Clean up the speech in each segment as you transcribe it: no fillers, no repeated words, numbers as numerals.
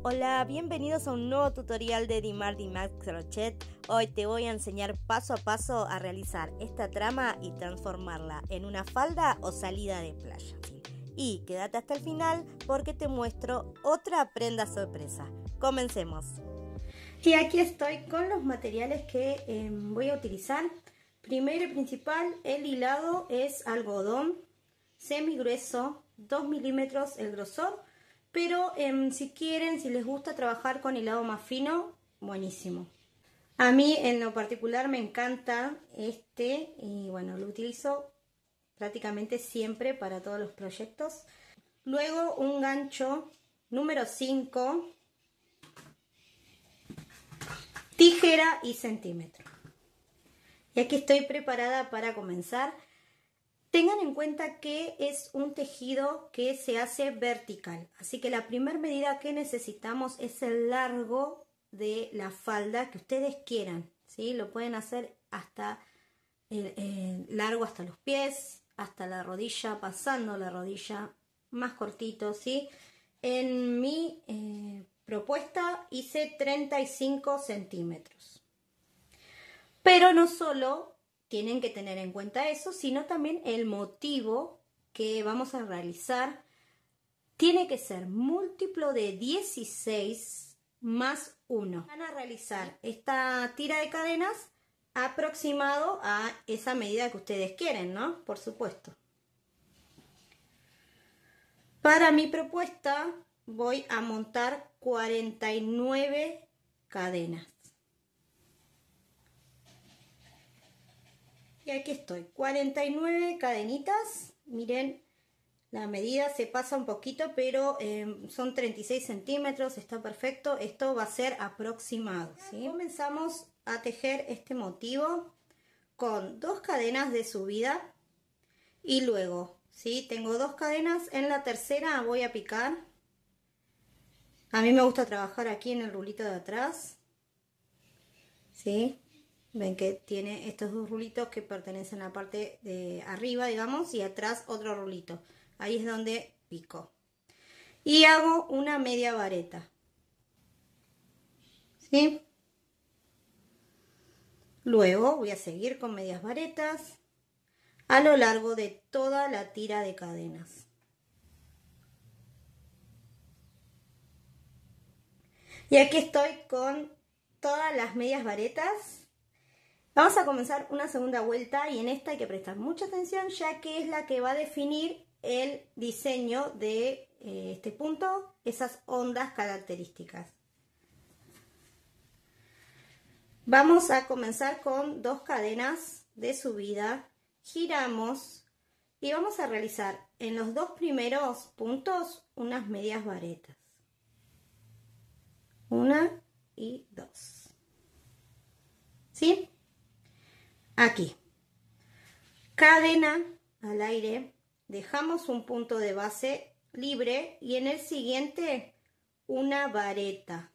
Hola, bienvenidos a un nuevo tutorial de Dimar Dimax Crochet. Hoy te voy a enseñar paso a paso a realizar esta trama y transformarla en una falda o salida de playa. Y quédate hasta el final porque te muestro otra prenda sorpresa. Comencemos. Y aquí estoy con los materiales que voy a utilizar. Primero y principal, el hilado es algodón semi grueso, 2 milímetros el grosor. Pero si quieren, si les gusta trabajar con hilado más fino, buenísimo. A mí en lo particular me encanta este y bueno, lo utilizo prácticamente siempre para todos los proyectos. Luego un gancho número 5, tijera y centímetro. Y aquí estoy preparada para comenzar. Tengan en cuenta que es un tejido que se hace vertical, así que la primera medida que necesitamos es el largo de la falda que ustedes quieran, ¿sí? Lo pueden hacer hasta largo hasta los pies, hasta la rodilla, pasando la rodilla, más cortito, ¿sí? En mi propuesta hice 35 centímetros, pero no solo tienen que tener en cuenta eso, sino también el motivo que vamos a realizar tiene que ser múltiplo de 16 más 1. Van a realizar esta tira de cadenas aproximado a esa medida que ustedes quieren, ¿no? Por supuesto. Para mi propuesta voy a montar 49 cadenas. Y aquí estoy, 49 cadenitas. Miren, la medida se pasa un poquito, pero son 36 centímetros, está perfecto. Esto va a ser aproximado, ¿sí? Comenzamos a tejer este motivo con 2 cadenas de subida y luego, ¿sí? Tengo 2 cadenas, en la tercera voy a picar. A mí me gusta trabajar aquí en el rulito de atrás, ¿sí? Ven que tiene estos 2 rulitos que pertenecen a la parte de arriba, digamos, y atrás otro rulito. Ahí es donde pico. Y hago una media vareta, ¿sí? Luego voy a seguir con medias varetas a lo largo de toda la tira de cadenas. Y aquí estoy con todas las medias varetas. Vamos a comenzar una segunda vuelta y en esta hay que prestar mucha atención ya que es la que va a definir el diseño de este punto, esas ondas características. Vamos a comenzar con 2 cadenas de subida, giramos y vamos a realizar en los 2 primeros puntos unas medias varetas. 1 y 2. ¿Sí? Aquí, cadena al aire, dejamos un punto de base libre y en el siguiente una vareta,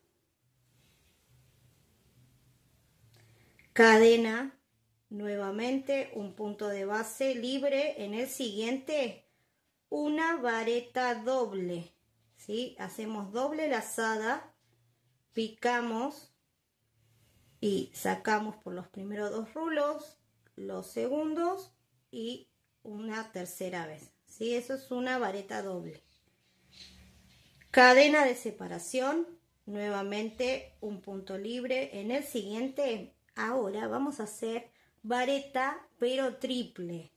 cadena, nuevamente un punto de base libre, en el siguiente una vareta doble, ¿sí? Hacemos doble lazada, picamos y sacamos por los primeros 2 rulos, los segundos y una tercera vez, ¿sí? Eso es una vareta doble. Cadena de separación, nuevamente un punto libre. En el siguiente, ahora vamos a hacer vareta pero triple,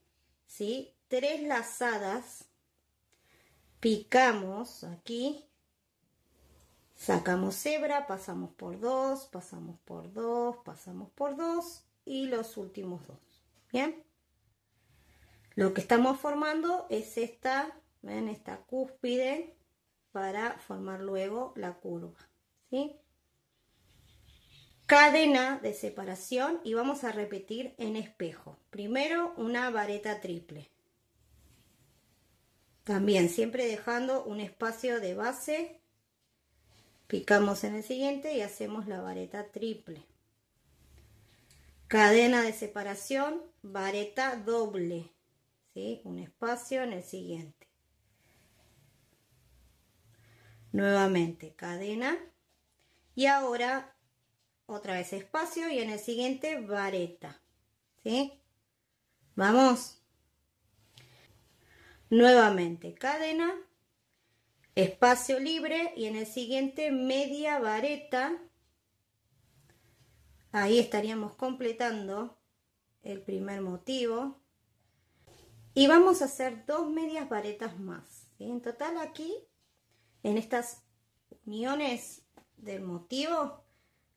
¿sí? 3 lazadas, picamos aquí. Sacamos hebra, pasamos por 2, pasamos por 2, pasamos por 2 y los últimos 2. ¿Bien? Lo que estamos formando es esta, ¿ven? Esta cúspide para formar luego la curva, ¿sí? Cadena de separación y vamos a repetir en espejo. Primero una vareta triple. También siempre dejando un espacio de base. Picamos en el siguiente y hacemos la vareta triple. Cadena de separación, vareta doble, ¿sí? Un espacio en el siguiente. nuevamente cadena y ahora otra vez espacio y en el siguiente vareta, ¿sí? Vamos, nuevamente cadena, espacio libre y en el siguiente media vareta. Ahí estaríamos completando el primer motivo y vamos a hacer 2 medias varetas más, ¿sí? En total aquí en estas uniones del motivo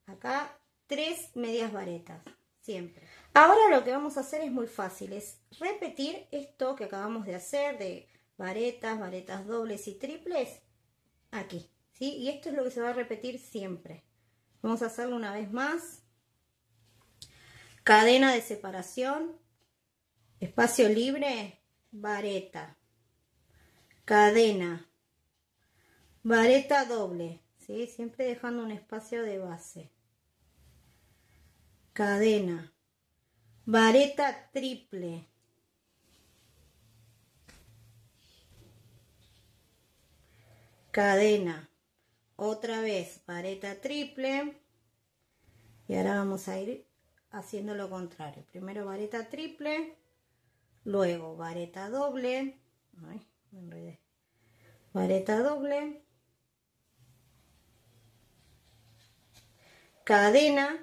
acá 3 medias varetas siempre. Ahora lo que vamos a hacer es muy fácil, es repetir esto que acabamos de hacer de varetas, varetas dobles y triples aquí, ¿sí? Y esto es lo que se va a repetir siempre. Vamos a hacerlo una vez más. Cadena de separación, espacio libre, vareta, cadena, vareta doble, ¿sí? Siempre dejando un espacio de base, cadena, vareta triple, cadena, otra vez vareta triple y ahora vamos a ir haciendo lo contrario. Primero vareta triple, luego vareta doble, ay, me enredé, vareta doble, cadena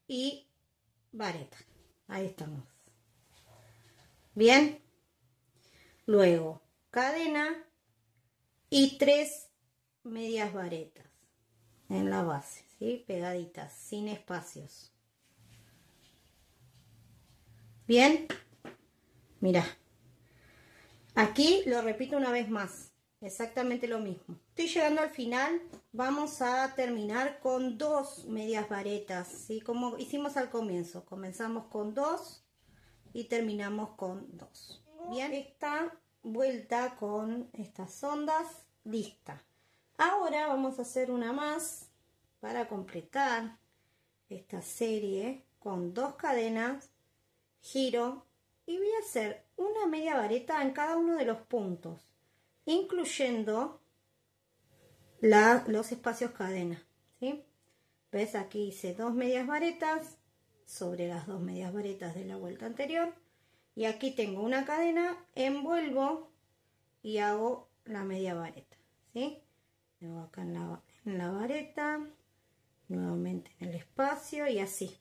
y vareta. Ahí estamos. Bien. Luego cadena y 3 medias varetas en la base, ¿sí? Pegaditas, sin espacios. Bien. Mira. Aquí lo repito una vez más. Exactamente lo mismo. Estoy llegando al final. Vamos a terminar con 2 medias varetas, ¿sí? Como hicimos al comienzo. Comenzamos con 2 y terminamos con 2. Bien, esta vuelta con estas ondas lista. Ahora vamos a hacer una más para completar esta serie con 2 cadenas, giro y voy a hacer una media vareta en cada uno de los puntos, incluyendo los espacios cadena, ¿sí? ¿Ves? Aquí hice 2 medias varetas sobre las 2 medias varetas de la vuelta anterior y aquí tengo una cadena, envuelvo y hago la media vareta, ¿sí? Luego acá en la vareta, nuevamente en el espacio y así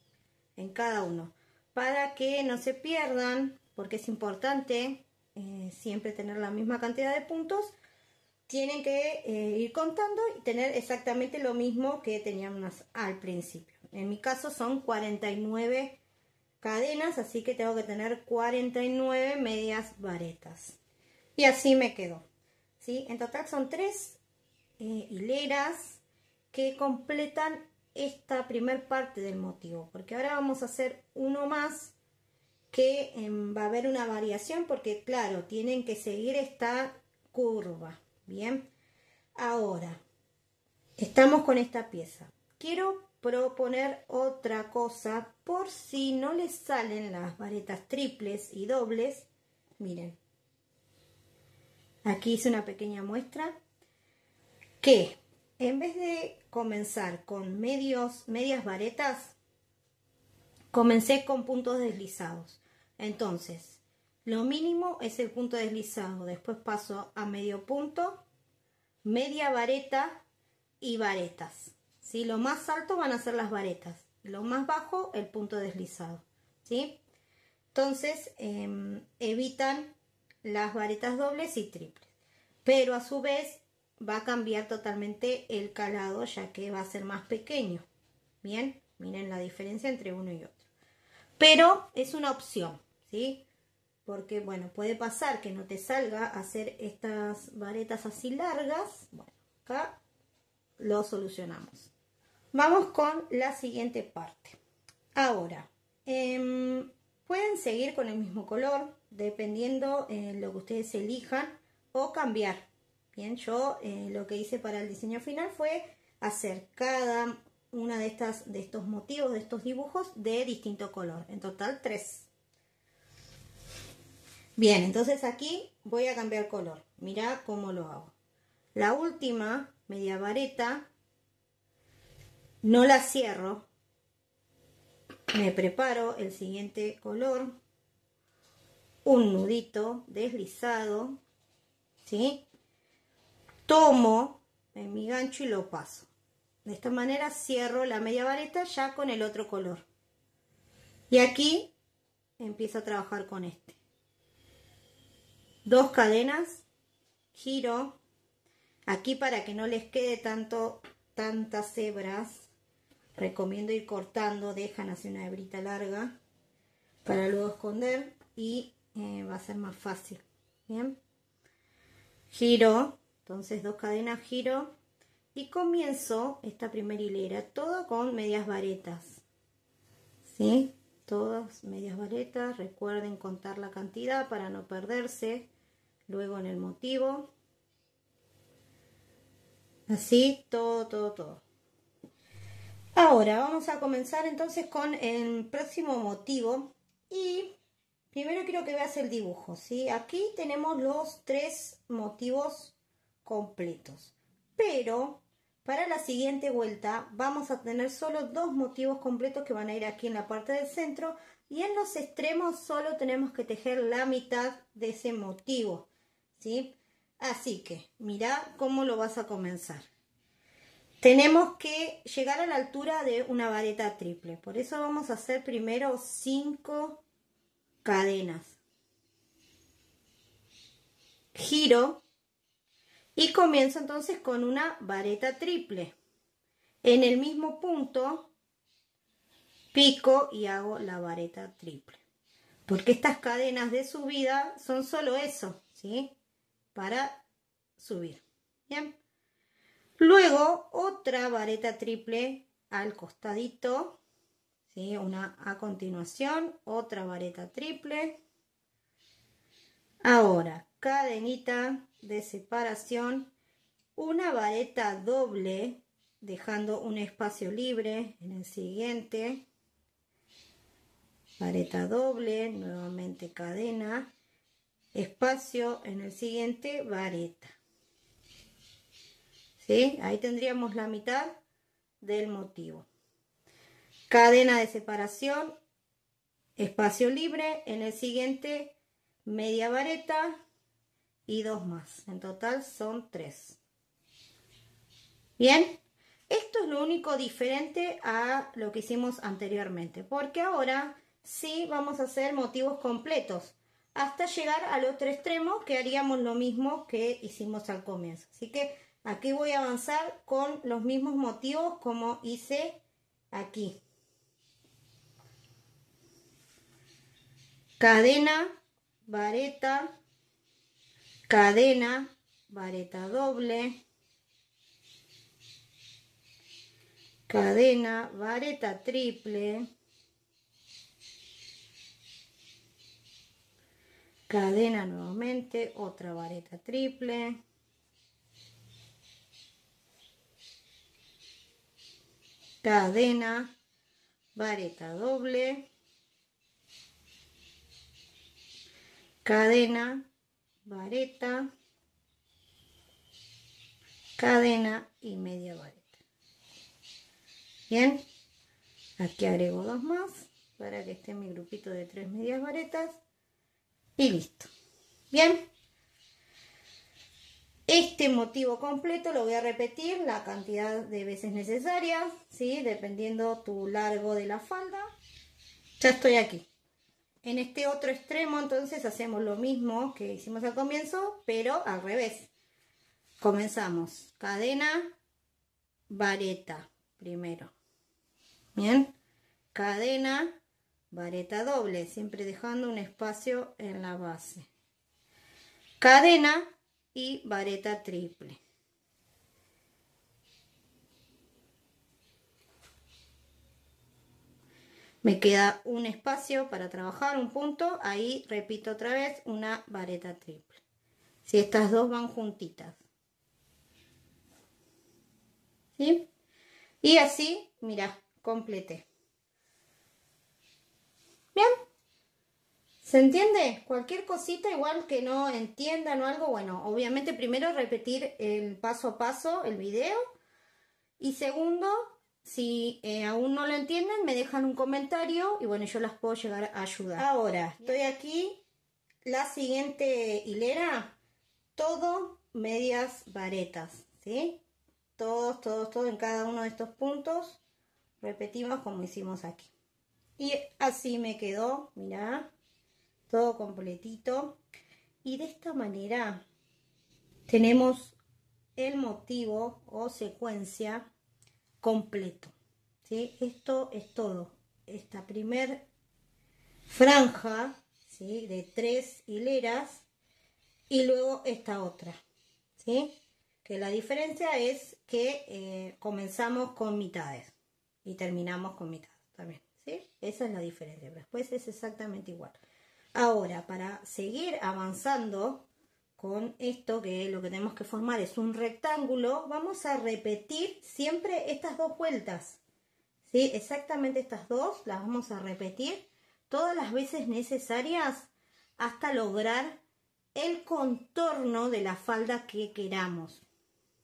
en cada uno, para que no se pierdan, porque es importante siempre tener la misma cantidad de puntos. Tienen que ir contando y tener exactamente lo mismo que teníamos al principio. En mi caso son 49 cadenas, así que tengo que tener 49 medias varetas. Y así me quedó, ¿sí? En total son 3 hileras que completan esta primer parte del motivo, porque ahora vamos a hacer uno más que va a haber una variación, porque claro, tienen que seguir esta curva. Bien, ahora estamos con esta pieza. Quiero proponer otra cosa por si no les salen las varetas triples y dobles. Miren, aquí hice una pequeña muestra que en vez de comenzar con medias varetas, comencé con puntos deslizados. Entonces, lo mínimo es el punto deslizado, después paso a medio punto, media vareta y varetas, ¿sí? Lo más alto van a ser las varetas, lo más bajo el punto deslizado, ¿sí? Entonces, evitan las varetas dobles y triples, pero a su vez va a cambiar totalmente el calado, ya que va a ser más pequeño. Bien, miren la diferencia entre uno y otro. Pero es una opción, ¿sí? Porque, bueno, puede pasar que no te salga hacer estas varetas así largas. Bueno, acá lo solucionamos. Vamos con la siguiente parte. Ahora, pueden seguir con el mismo color, dependiendo lo que ustedes elijan, o cambiar. Bien, yo lo que hice para el diseño final fue hacer cada una de estos motivos, de estos dibujos de distinto color. En total 3. Bien, entonces aquí voy a cambiar color. Mirá cómo lo hago. La última media vareta, no la cierro, me preparo el siguiente color, un nudito deslizado, ¿sí? Tomo en mi gancho y lo paso. De esta manera cierro la media vareta ya con el otro color. Y aquí empiezo a trabajar con este. 2 cadenas, giro. Aquí, para que no les quede tantas hebras, recomiendo ir cortando, dejan así una hebrita larga para luego esconder y va a ser más fácil. Bien, giro, entonces 2 cadenas, giro y comienzo esta primera hilera, todo con medias varetas, ¿sí? Todas medias varetas. Recuerden contar la cantidad para no perderse luego en el motivo. Así, todo. Ahora vamos a comenzar entonces con el próximo motivo y primero quiero que veas el dibujo, ¿sí? Aquí tenemos los 3 motivos completos, pero para la siguiente vuelta vamos a tener solo 2 motivos completos que van a ir aquí en la parte del centro y en los extremos solo tenemos que tejer la mitad de ese motivo, ¿sí? Así que mira cómo lo vas a comenzar. Tenemos que llegar a la altura de una vareta triple, por eso vamos a hacer primero 5 cadenas, giro y comienzo entonces con una vareta triple. En el mismo punto pico y hago la vareta triple, porque estas cadenas de subida son solo eso, ¿sí? Para subir. Bien. Luego otra vareta triple al costadito, ¿sí? Una a continuación, otra vareta triple. Ahora, cadenita de separación, una vareta doble, dejando un espacio libre en el siguiente. Vareta doble, nuevamente cadena, espacio en el siguiente, vareta. ¿Sí? Ahí tendríamos la mitad del motivo. Cadena de separación, espacio libre, en el siguiente media vareta y 2 más. En total son 3. Bien, esto es lo único diferente a lo que hicimos anteriormente, porque ahora sí vamos a hacer motivos completos hasta llegar al otro extremo, que haríamos lo mismo que hicimos al comienzo. Así que aquí voy a avanzar con los mismos motivos como hice aquí. Cadena, vareta, cadena, vareta doble, cadena, vareta triple, cadena nuevamente, otra vareta triple, cadena, vareta doble, cadena, vareta, cadena y media vareta. Bien, aquí agrego 2 más para que esté mi grupito de 3 medias varetas y listo. Bien, este motivo completo lo voy a repetir la cantidad de veces necesaria, ¿sí? Dependiendo tu largo de la falda. Ya estoy aquí. En este otro extremo entonces hacemos lo mismo que hicimos al comienzo, pero al revés. Comenzamos cadena, vareta primero. Bien, cadena, vareta doble, siempre dejando un espacio en la base. Cadena y vareta triple. Me queda un espacio para trabajar, un punto, ahí repito otra vez una vareta triple. Si estas dos van juntitas. ¿Sí? Y así, mira, completé. Bien. ¿Se entiende? Cualquier cosita igual que no entiendan o algo, bueno, obviamente primero repetir el paso a paso, el video. Y segundo, si aún no lo entienden, me dejan un comentario y bueno, yo las puedo llegar a ayudar. Ahora, estoy aquí, la siguiente hilera, todo medias varetas, ¿sí? Todos en cada uno de estos puntos, repetimos como hicimos aquí. Y así me quedó, mirá, todo completito. Y de esta manera tenemos el motivo o secuencia completo, ¿sí? Esto es todo. Esta primer franja, ¿sí? De 3 hileras y luego esta otra, ¿sí? Que la diferencia es que comenzamos con mitades y terminamos con mitades también, ¿sí? Esa es la diferencia, pero después es exactamente igual. Ahora, para seguir avanzando con esto, que lo que tenemos que formar es un rectángulo, vamos a repetir siempre estas dos vueltas, ¿sí? Exactamente estas dos las vamos a repetir todas las veces necesarias hasta lograr el contorno de la falda que queramos.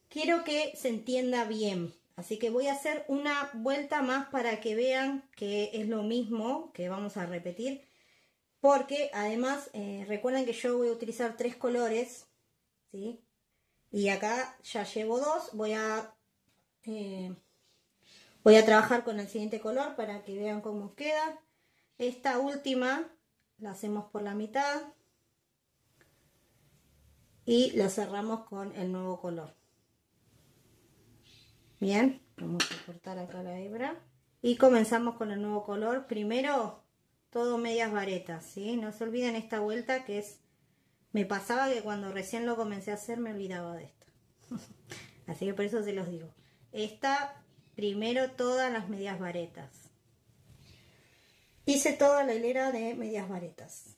Quiero que se entienda bien, así que voy a hacer una vuelta más para que vean que es lo mismo que vamos a repetir. Porque además, recuerden que yo voy a utilizar 3 colores, ¿sí? Y acá ya llevo 2, voy a trabajar con el siguiente color para que vean cómo queda. Esta última la hacemos por la mitad y la cerramos con el nuevo color. Bien, vamos a cortar acá la hebra y comenzamos con el nuevo color. Primero, todo medias varetas, ¿sí? No se olviden esta vuelta que es... Me pasaba que cuando recién lo comencé a hacer me olvidaba de esto. Así que por eso se los digo. Esta, primero todas las medias varetas. Hice toda la hilera de medias varetas.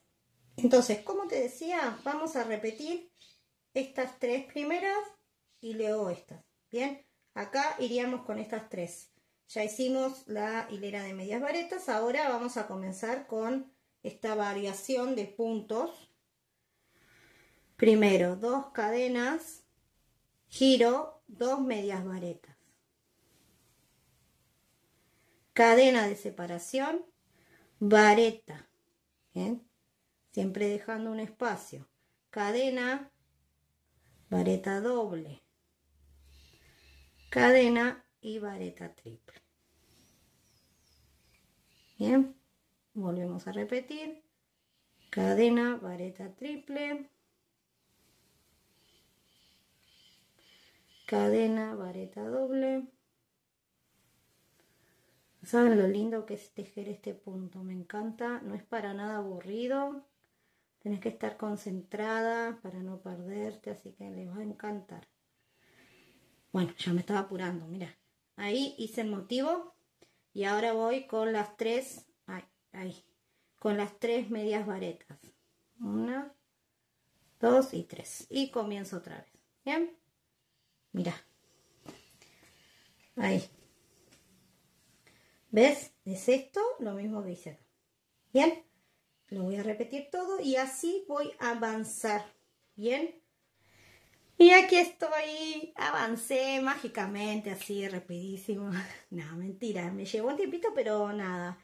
Entonces, como te decía, vamos a repetir estas 3 primeras y luego estas. Bien, acá iríamos con estas 3. Ya hicimos la hilera de medias varetas, ahora vamos a comenzar con esta variación de puntos. Primero 2 cadenas, giro, 2 medias varetas. Cadena de separación, vareta, ¿bien? Siempre dejando un espacio. Cadena, vareta doble, cadena y vareta triple. Bien, volvemos a repetir, cadena, vareta triple, cadena, vareta doble. ¿Saben lo lindo que es tejer este punto? Me encanta, no es para nada aburrido, tenés que estar concentrada para no perderte, así que les va a encantar. Bueno, ya me estaba apurando, mira, ahí hice el motivo y ahora voy con las 3, con las 3 medias varetas, 1, 2 y 3, y comienzo otra vez. Bien, mira, ahí, ¿ves? Es esto lo mismo que hice acá. Bien, lo voy a repetir todo y así voy a avanzar. Bien, y aquí estoy, avancé mágicamente, así rapidísimo. No, mentira, me llevó un tiempito, pero nada.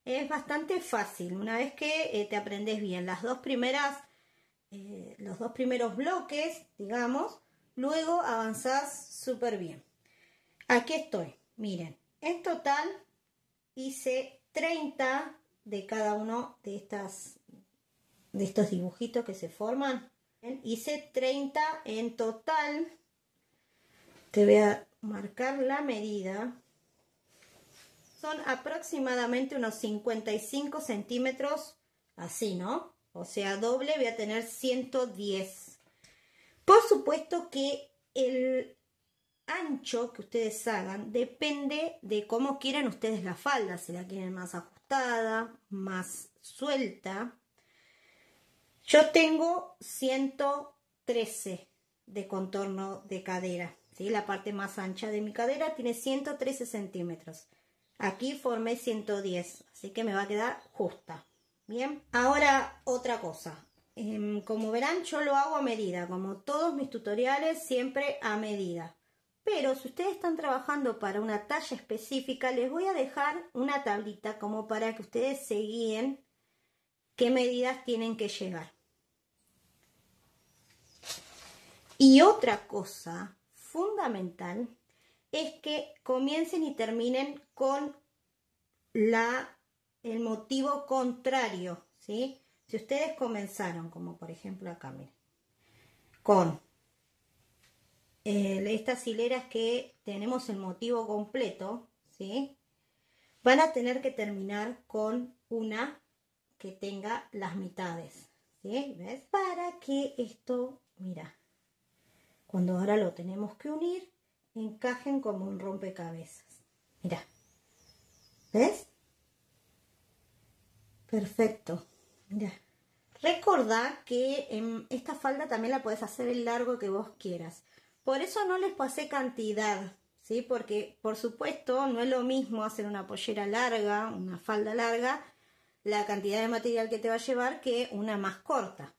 Es bastante fácil, una vez que te aprendes bien las dos primeras, los dos primeros bloques, digamos, luego avanzás súper bien. Aquí estoy, miren, en total hice 30 de cada uno de estos dibujitos que se forman. Hice 30 en total. Te voy a marcar la medida. Son aproximadamente unos 55 centímetros, así, ¿no? O sea, doble voy a tener 110. Por supuesto que el ancho que ustedes hagan depende de cómo quieran ustedes la falda. Si la quieren más ajustada, más suelta. Yo tengo 113 de contorno de cadera, ¿sí? La parte más ancha de mi cadera tiene 113 centímetros. Aquí formé 110, así que me va a quedar justa. Bien, ahora otra cosa. Como verán, yo lo hago a medida, como todos mis tutoriales, siempre a medida. Pero si ustedes están trabajando para una talla específica, les voy a dejar una tablita como para que ustedes se guíen qué medidas tienen que llegar. Y otra cosa fundamental es que comiencen y terminen con el motivo contrario, ¿sí? Si ustedes comenzaron, como por ejemplo acá, miren, con estas hileras que tenemos el motivo completo, ¿sí? Van a tener que terminar con una que tenga las mitades, ¿sí? ¿Ves? Para que esto, mira, cuando ahora lo tenemos que unir, encajen como un rompecabezas. Mira, ¿ves? Perfecto, mira. Recordá que esta falda también la puedes hacer el largo que vos quieras. Por eso no les pasé cantidad, ¿sí? Porque, por supuesto, no es lo mismo hacer una pollera larga, una falda larga, la cantidad de material que te va a llevar que una más corta.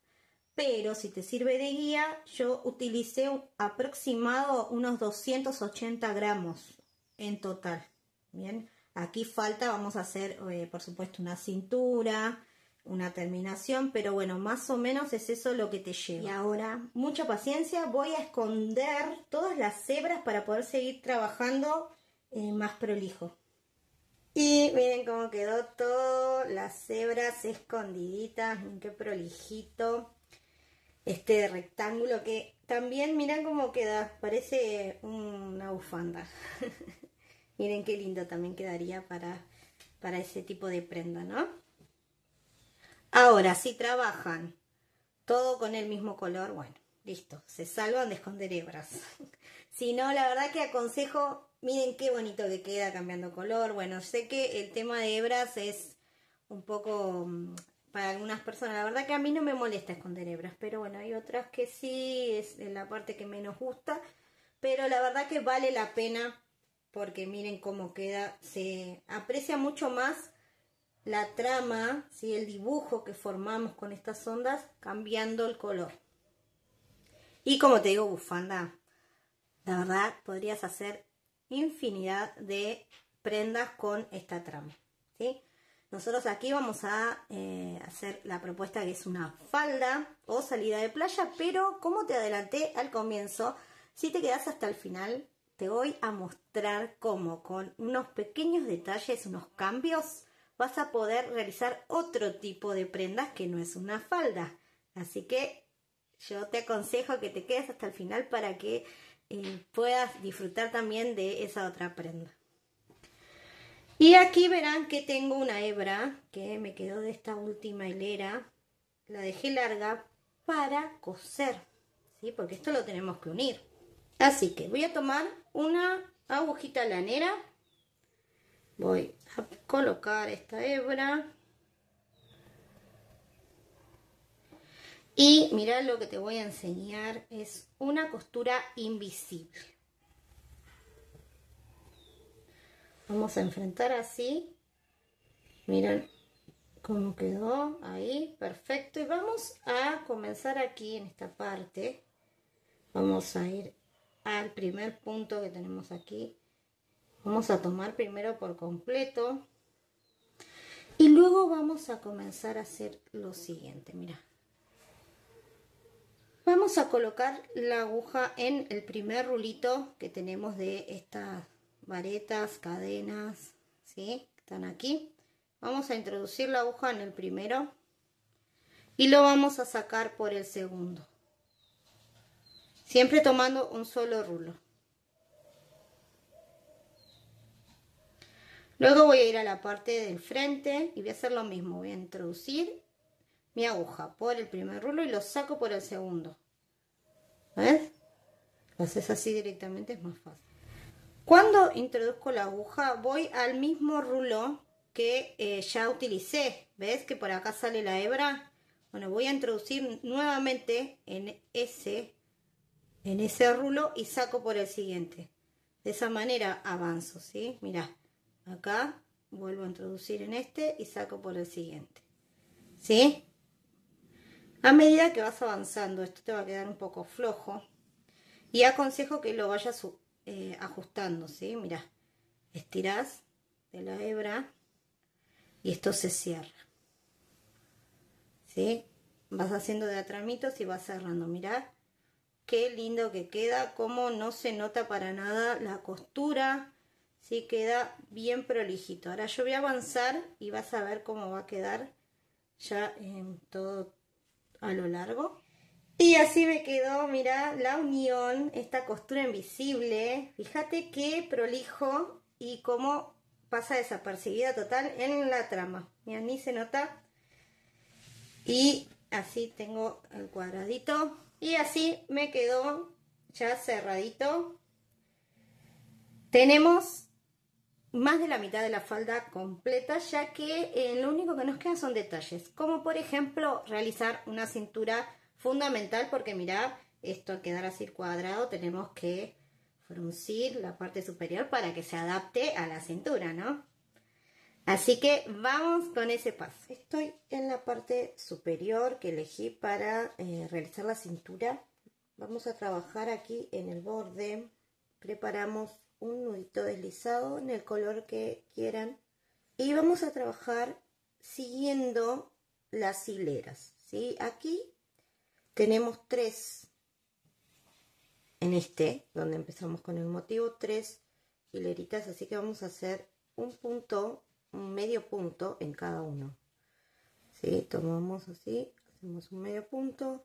Pero si te sirve de guía, yo utilicé aproximado unos 280 gramos en total. Bien, aquí falta, vamos a hacer, por supuesto, una cintura, una terminación, pero bueno, más o menos es eso lo que te lleva. Y ahora, mucha paciencia, voy a esconder todas las hebras para poder seguir trabajando más prolijo. Y miren cómo quedó todo, las hebras escondiditas, miren qué prolijito. Este rectángulo que también, miren cómo queda, parece una bufanda. Miren qué lindo también quedaría para ese tipo de prenda, ¿no? Ahora, si trabajan todo con el mismo color, bueno, listo, se salvan de esconder hebras. Si no, la verdad que aconsejo, miren qué bonito que queda cambiando color. Bueno, sé que el tema de hebras es un poco para algunas personas. La verdad que a mí no me molesta esconder hebras, pero bueno, hay otras que sí, es la parte que menos gusta. Pero la verdad que vale la pena porque miren cómo queda. Se aprecia mucho más la trama, ¿sí? El dibujo que formamos con estas ondas cambiando el color. Y como te digo, bufanda, la verdad podrías hacer infinidad de prendas con esta trama, ¿sí? Nosotros aquí vamos a hacer la propuesta que es una falda o salida de playa, pero como te adelanté al comienzo, si te quedas hasta el final, te voy a mostrar cómo con unos pequeños detalles, unos cambios, vas a poder realizar otro tipo de prendas que no es una falda. Así que yo te aconsejo que te quedes hasta el final para que puedas disfrutar también de esa otra prenda. Y aquí verán que tengo una hebra que me quedó de esta última hilera. La dejé larga para coser, ¿sí? Porque esto lo tenemos que unir. Así que voy a tomar una agujita lanera. Voy a colocar esta hebra. Y mirá, lo que te voy a enseñar es una costura invisible. Vamos a enfrentar así. Miren cómo quedó ahí, perfecto. Y vamos a comenzar aquí en esta parte. Vamos a ir al primer punto que tenemos aquí. Vamos a tomar primero por completo. Y luego vamos a comenzar a hacer lo siguiente, mira. Vamos a colocar la aguja en el primer rulito que tenemos de estas varetas, cadenas, ¿sí? Están aquí. Vamos a introducir la aguja en el primero y lo vamos a sacar por el segundo. Siempre tomando un solo rulo. Luego voy a ir a la parte del frente y voy a hacer lo mismo. Voy a introducir mi aguja por el primer rulo y lo saco por el segundo. ¿Ves? Lo haces así directamente, es más fácil. Cuando introduzco la aguja voy al mismo rulo que ya utilicé. ¿Ves que por acá sale la hebra? Bueno, voy a introducir nuevamente en ese rulo y saco por el siguiente. De esa manera avanzo, ¿sí? Mirá, acá vuelvo a introducir en este y saco por el siguiente. ¿sí? A medida que vas avanzando, esto te va a quedar un poco flojo. Y aconsejo que lo vayas ajustando, ¿sí? Mirá, estirás de la hebra y esto se cierra, ¿sí? Vas haciendo de a tramitos y vas cerrando. Mirá qué lindo que queda, cómo no se nota para nada la costura, ¿sí? Queda bien prolijito. Ahora yo voy a avanzar y vas a ver cómo va a quedar ya en todo a lo largo. Y así me quedó, mira, la unión, esta costura invisible. Fíjate qué prolijo y cómo pasa desapercibida total en la trama. Mira, ni se nota. Y así tengo el cuadradito. Y así me quedó ya cerradito. Tenemos más de la mitad de la falda completa, ya que lo único que nos queda son detalles, como por ejemplo realizar una cintura fundamental, porque mirá, esto al quedar así cuadrado tenemos que fruncir la parte superior para que se adapte a la cintura, ¿no? Así que vamos con ese paso. Estoy en la parte superior que elegí para realizar la cintura. Vamos a trabajar aquí en el borde. Preparamos un nudito deslizado en el color que quieran y vamos a trabajar siguiendo las hileras, ¿sí? Aquí tenemos 3 en donde empezamos con el motivo, 3 hileritas, así que vamos a hacer un punto, un medio punto en cada uno, ¿sí? Tomamos así, hacemos un medio punto,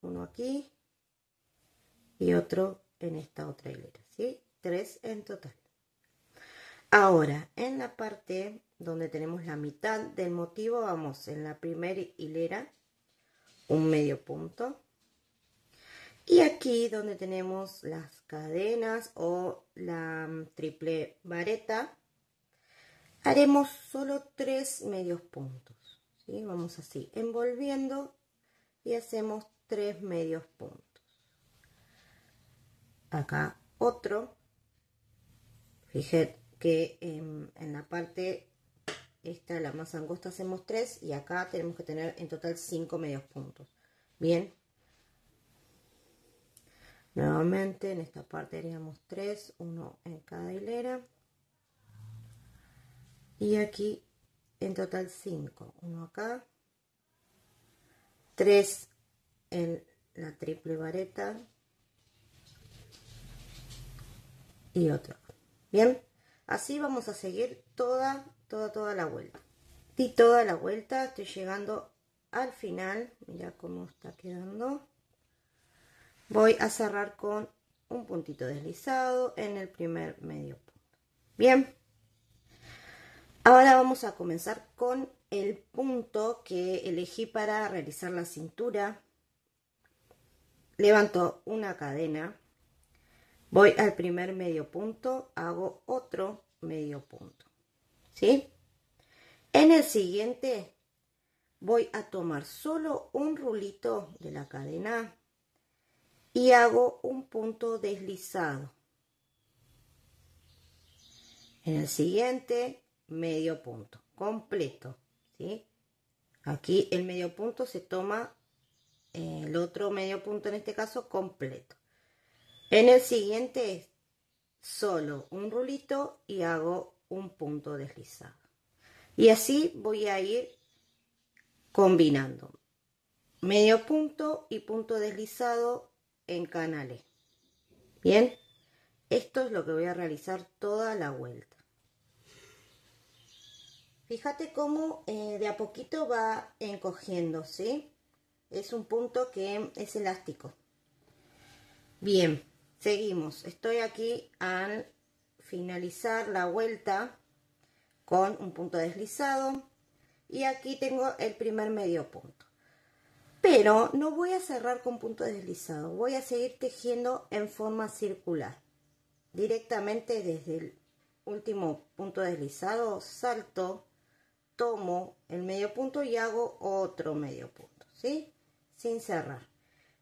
uno aquí y otro en esta otra hilera, ¿sí? 3 en total. Ahora, en la parte donde tenemos la mitad del motivo, vamos en la primera hilera, un medio punto. Y aquí donde tenemos las cadenas o la triple vareta, haremos solo 3 medios puntos, ¿sí? Vamos así, envolviendo y hacemos 3 medios puntos. Acá otro. Fíjate que en la parte esta, la más angosta, hacemos 3 y acá tenemos que tener en total 5 medios puntos. Bien. Nuevamente en esta parte haríamos 3, 1 en cada hilera. Y aquí en total 5. 1 acá. 3 en la triple vareta. Y otro. Bien. Así vamos a seguir toda la vuelta. Di toda la vuelta. Estoy llegando al final. Mira cómo está quedando. Voy a cerrar con un puntito deslizado en el primer medio punto. Bien. Ahora vamos a comenzar con el punto que elegí para realizar la cintura. Levanto una cadena. Voy al primer medio punto. Hago otro medio punto. ¿Sí? En el siguiente voy a tomar solo un rulito de la cadena y hago un punto deslizado. En el siguiente, medio punto completo, ¿sí? Aquí el medio punto se toma el otro medio punto, en este caso completo. En el siguiente, solo un rulito y hago un punto deslizado. Y así voy a ir combinando medio punto y punto deslizado en canales. Bien, esto es lo que voy a realizar toda la vuelta. Fíjate cómo de a poquito va encogiendo, ¿sí? Es un punto que es elástico. Bien, seguimos. Estoy aquí al finalizar la vuelta con un punto deslizado y aquí tengo el primer medio punto. Pero no voy a cerrar con punto deslizado, voy a seguir tejiendo en forma circular. Directamente desde el último punto deslizado salto, tomo el medio punto y hago otro medio punto, ¿sí? Sin cerrar.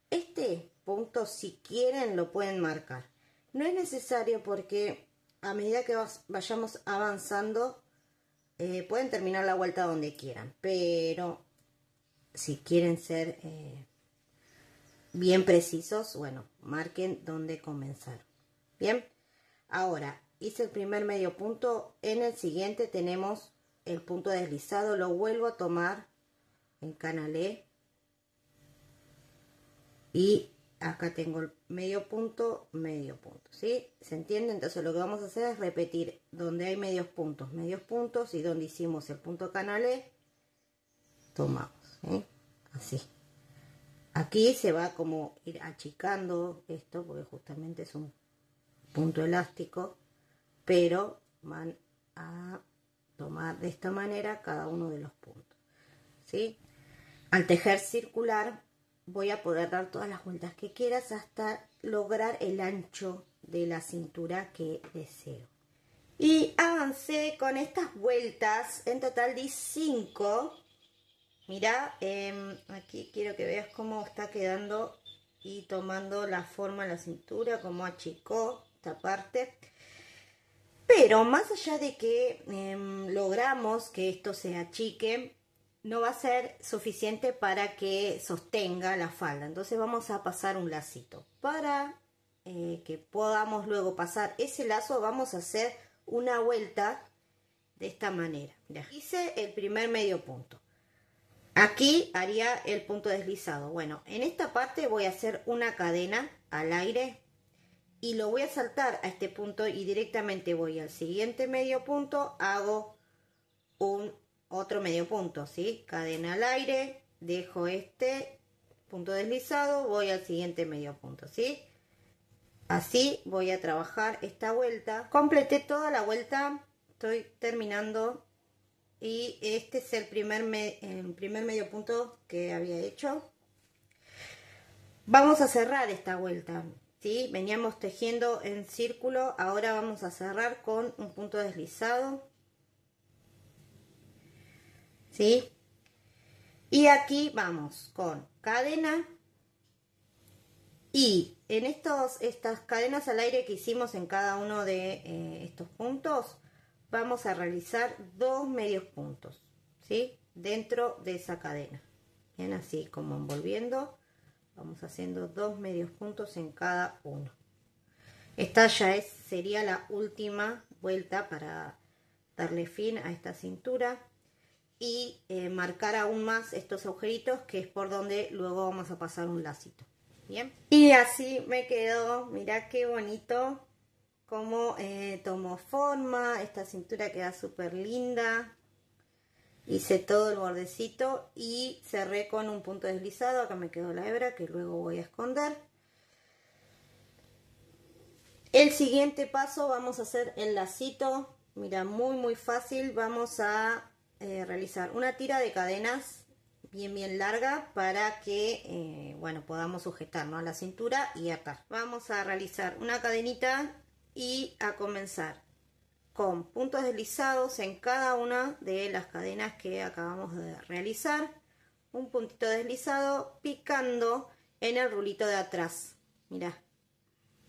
Este punto, si quieren, lo pueden marcar. No es necesario porque a medida que vayamos avanzando, pueden terminar la vuelta donde quieran, pero si quieren ser bien precisos, bueno, marquen dónde comenzar. Bien, ahora hice el primer medio punto. En el siguiente tenemos el punto deslizado, lo vuelvo a tomar, encanalé y acá tengo el medio punto, ¿sí? ¿Se entiende? Entonces lo que vamos a hacer es repetir donde hay medios puntos, y donde hicimos el punto canalé, tomamos, ¿sí? Así. Aquí se va como ir achicando esto, porque justamente es un punto elástico, pero van a tomar de esta manera cada uno de los puntos, ¿sí? Al tejer circular voy a poder dar todas las vueltas que quieras hasta lograr el ancho de la cintura que deseo. Y avancé con estas vueltas, en total di 5. Mira, aquí quiero que veas cómo está quedando y tomando la forma la cintura, cómo achicó esta parte. Pero más allá de que logramos que esto se achique, no va a ser suficiente para que sostenga la falda. Entonces vamos a pasar un lacito. Para que podamos luego pasar ese lazo, vamos a hacer una vuelta de esta manera. Mirá, hice el primer medio punto. Aquí haría el punto deslizado. Bueno, en esta parte voy a hacer una cadena al aire y lo voy a saltar a este punto y directamente voy al siguiente medio punto, hago un otro medio punto, ¿sí? Cadena al aire, dejo este punto deslizado, voy al siguiente medio punto, ¿sí? Así voy a trabajar esta vuelta. Completé toda la vuelta, estoy terminando. Y este es el primer medio punto que había hecho. Vamos a cerrar esta vuelta, ¿sí? Veníamos tejiendo en círculo, ahora vamos a cerrar con un punto deslizado, ¿sí? Y aquí vamos con cadena. Y en estas cadenas al aire que hicimos en cada uno de estos puntos, vamos a realizar 2 medios puntos, ¿sí? Dentro de esa cadena. Bien, así como envolviendo, vamos haciendo 2 medios puntos en cada uno. Esta ya sería la última vuelta para darle fin a esta cintura y marcar aún más estos agujeritos, que es por donde luego vamos a pasar un lacito. Bien, y así me quedó. Mirá qué bonito cómo tomó forma. Esta cintura queda súper linda. Hice todo el bordecito y cerré con un punto deslizado. Acá me quedó la hebra que luego voy a esconder. El siguiente paso vamos a hacer el lacito. Mira, muy fácil. Vamos a realizar una tira de cadenas bien larga para que bueno, podamos sujetarnos a la cintura y atar. Vamos a realizar una cadenita y a comenzar con puntos deslizados en cada una de las cadenas que acabamos de realizar. Un puntito deslizado picando en el rulito de atrás. Mira,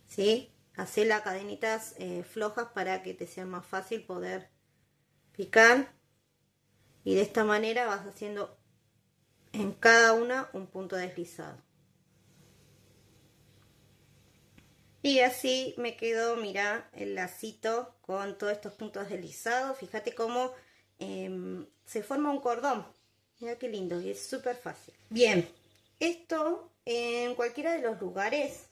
¿sí? Hacé las cadenitas flojas para que te sea más fácil poder picar. Y de esta manera vas haciendo en cada una un punto deslizado. Y así me quedó, mira, el lacito con todos estos puntos deslizados. Fíjate cómo se forma un cordón. Mira qué lindo, y es súper fácil. Bien, esto en cualquiera de los lugares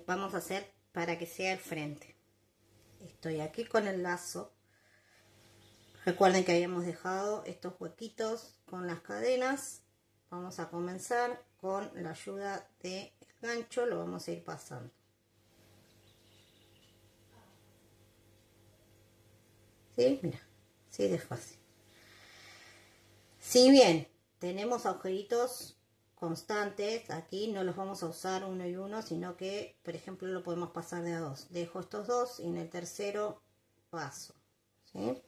vamos a hacer para que sea el frente. Estoy aquí con el lazo. Recuerden que habíamos dejado estos huequitos con las cadenas. Vamos a comenzar con la ayuda del gancho, lo vamos a ir pasando. ¿Sí? Mira, así de fácil. Si bien tenemos agujeritos constantes, aquí no los vamos a usar uno y uno, sino que, por ejemplo, lo podemos pasar de a 2. Dejo estos 2 y en el tercero paso, ¿sí?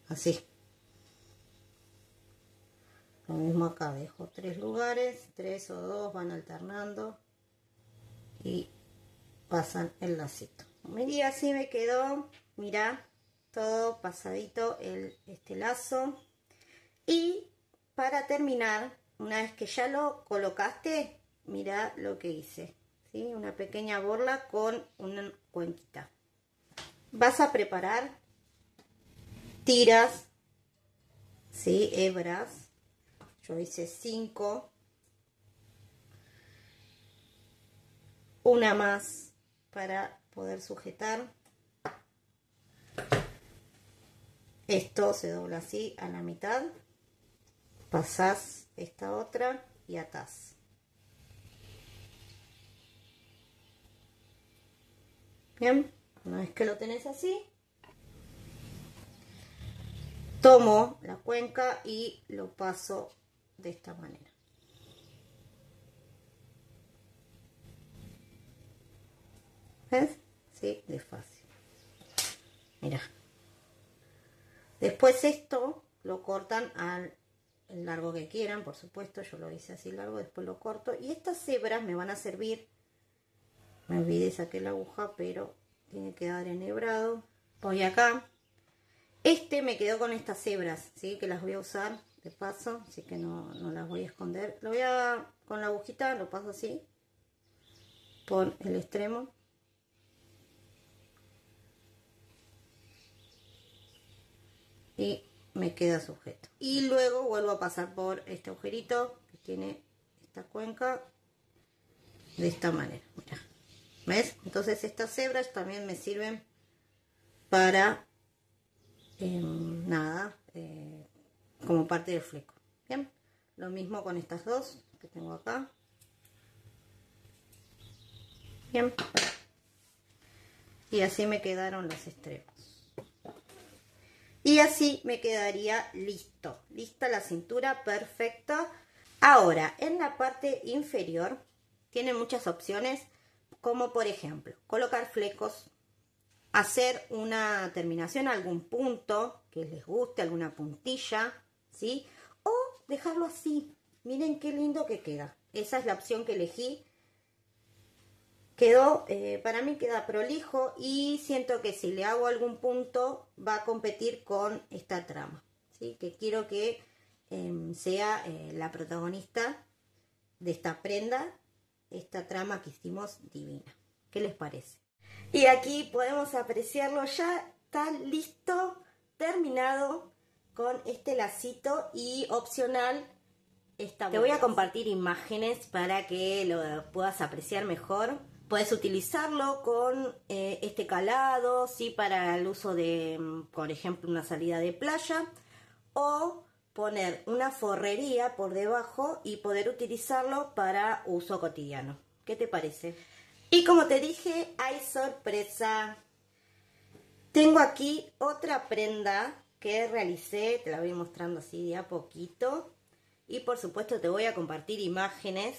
Así. Lo mismo acá, dejo 3 lugares, 3 o 2 van alternando y pasan el lacito. Y así me quedó, mira, todo pasadito este lazo. Y para terminar, una vez que ya lo colocaste, mira lo que hice, ¿sí? Una pequeña borla con una cuenquita. Vas a preparar tiras, ¿sí? Hebras. Yo hice 5. Una más para poder sujetar. Esto se dobla así a la mitad. Pasás esta otra y atás. Bien, una vez que lo tenés así, tomo la cuenca y lo paso de esta manera. ¿Ves? Sí, de fácil. Mira. Después esto lo cortan al largo que quieran, por supuesto. Yo lo hice así largo, después lo corto. Y estas hebras me van a servir. Me olvidé, saqué la aguja, pero tiene que dar enhebrado. Voy acá. Este me quedó con estas hebras, ¿sí? Que las voy a usar de paso, así que no las voy a esconder. Lo voy a, con la agujita, lo paso así, por el extremo. Y me queda sujeto. Y luego vuelvo a pasar por este agujerito que tiene esta cuenca de esta manera. Mira, ¿ves? Entonces estas hebras también me sirven para como parte del fleco. Bien, lo mismo con estas dos que tengo acá. Bien, y así me quedaron los extremos. Y así me quedaría lista la cintura, perfecta. Ahora, en la parte inferior tiene muchas opciones, como por ejemplo, colocar flecos, hacer una terminación, algún punto que les guste, alguna puntilla, ¿sí? O dejarlo así. Miren qué lindo que queda. Esa es la opción que elegí. Quedó, para mí queda prolijo y siento que si le hago algún punto va a competir con esta trama, ¿sí? Que quiero que sea la protagonista de esta prenda, esta trama que hicimos divina. ¿Qué les parece? Y aquí podemos apreciarlo, ya está listo, terminado con este lacito y opcional. Te voy a compartir imágenes para que lo puedas apreciar mejor. Puedes utilizarlo con este calado, ¿sí? Para el uso de, por ejemplo, una salida de playa, o poner una forrería por debajo y poder utilizarlo para uso cotidiano. ¿Qué te parece? Y como te dije, hay sorpresa. Tengo aquí otra prenda que realicé, te la voy mostrando así de a poquito. Y por supuesto te voy a compartir imágenes.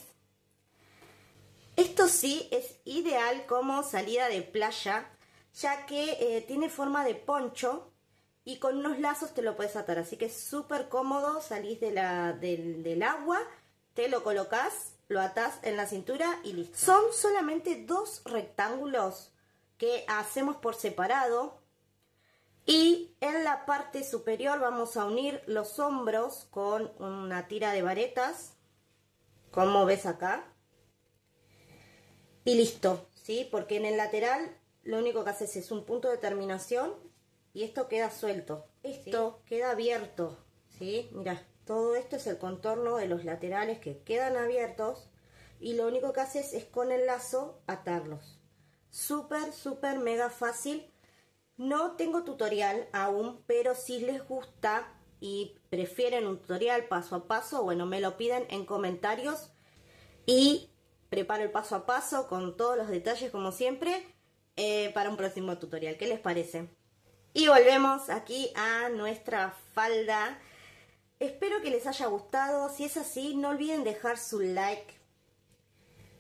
Esto sí es ideal como salida de playa, ya que tiene forma de poncho y con unos lazos te lo puedes atar. Así que es súper cómodo, salís del agua, te lo colocas, lo atás en la cintura y listo. Son solamente 2 rectángulos que hacemos por separado. Y en la parte superior vamos a unir los hombros con una tira de varetas, como ves acá. Y listo, ¿sí? Porque en el lateral lo único que haces es un punto de terminación y esto queda suelto. Esto queda abierto, ¿sí? Mira, todo esto es el contorno de los laterales que quedan abiertos y lo único que haces es con el lazo atarlos. Súper, súper mega fácil. No tengo tutorial aún, pero si les gusta y prefieren un tutorial paso a paso, bueno, me lo piden en comentarios y preparo el paso a paso con todos los detalles como siempre para un próximo tutorial. ¿Qué les parece? Y volvemos aquí a nuestra falda. Espero que les haya gustado. Si es así, no olviden dejar su like,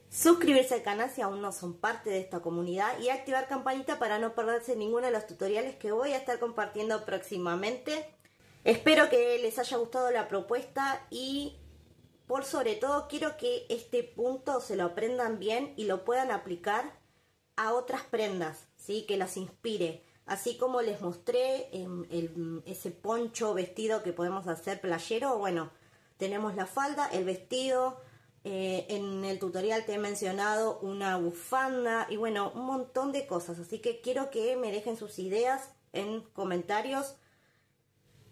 suscribirse al canal si aún no son parte de esta comunidad y activar campanita para no perderse ninguno de los tutoriales que voy a estar compartiendo próximamente. Espero que les haya gustado la propuesta y por sobre todo quiero que este punto se lo aprendan bien y lo puedan aplicar a otras prendas, ¿sí? Que las inspire. Así como les mostré ese poncho vestido que podemos hacer playero, bueno, Tenemos la falda, el vestido, en el tutorial te he mencionado una bufanda y bueno, un montón de cosas. Así que quiero que me dejen sus ideas en comentarios.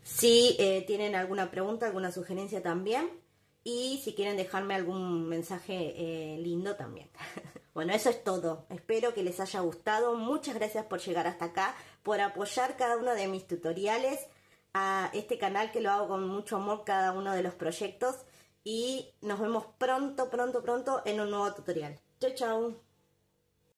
Si tienen alguna pregunta, alguna sugerencia también. Y si quieren dejarme algún mensaje lindo también. Bueno, eso es todo. Espero que les haya gustado. Muchas gracias por llegar hasta acá, por apoyar cada uno de mis tutoriales a este canal, que lo hago con mucho amor cada uno de los proyectos. Y nos vemos pronto en un nuevo tutorial. Chau, chau.